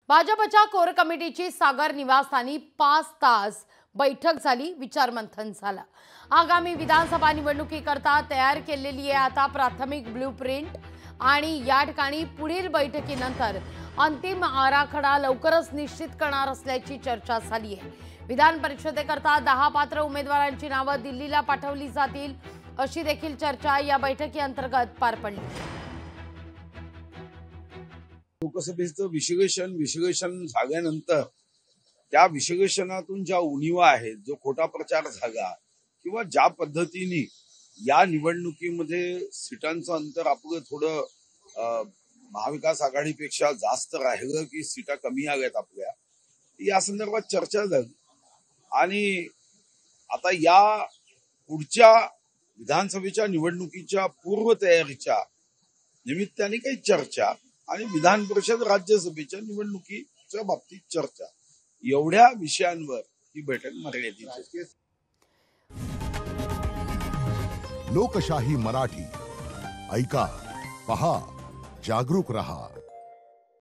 भाजपच्या कोर कमिटीची सागर निवासस्थानी 5 तास बैठक झाली, विचारमंथन झालं। आगामी विधानसभा निवडणुकीकरता तयार केलेली आहे आता प्राथमिक ब्लूप्रिंट आणि या ठिकाणी पुढील बैठकीनंतर अंतिम आराखडा लवकरच निश्चित करणार असल्याची चर्चा झाली आहे। विधान परिषदेकरता 10 पात्र उमेदवारांची नावे दिल्लीला पाठवली जातील अशी देखील चर्चा या बैठकीअंतर्गत पार पडली। लोकसभेचं विश्लेषण झाल्यानंतर त्या विश्लेषणातून ज्या उणिवा आहेत, जो खोटा प्रचार झाला किंवा ज्या पद्धतीने या निवडणुकीमध्ये सीटांचं अंतर आपलं थोडं महाविकास आघाडीपेक्षा जास्त राहिलं की सीटा कमी आल्यात आपल्या, या संदर्भात चर्चा झाली। आणि आता या पुढच्या विधानसभेच्या निवडणुकीच्या पूर्वतयारीच्या निमित्ताने काही चर्चा आणि विधान परिषद राज्यसभेच्या निवडणुकीच्या बाबतीत चर्चा, एवढ्या विषयांवर ही बैठक मर्यादित होती। लोकशाही मराठी ऐका, पहा, जागरूक रहा।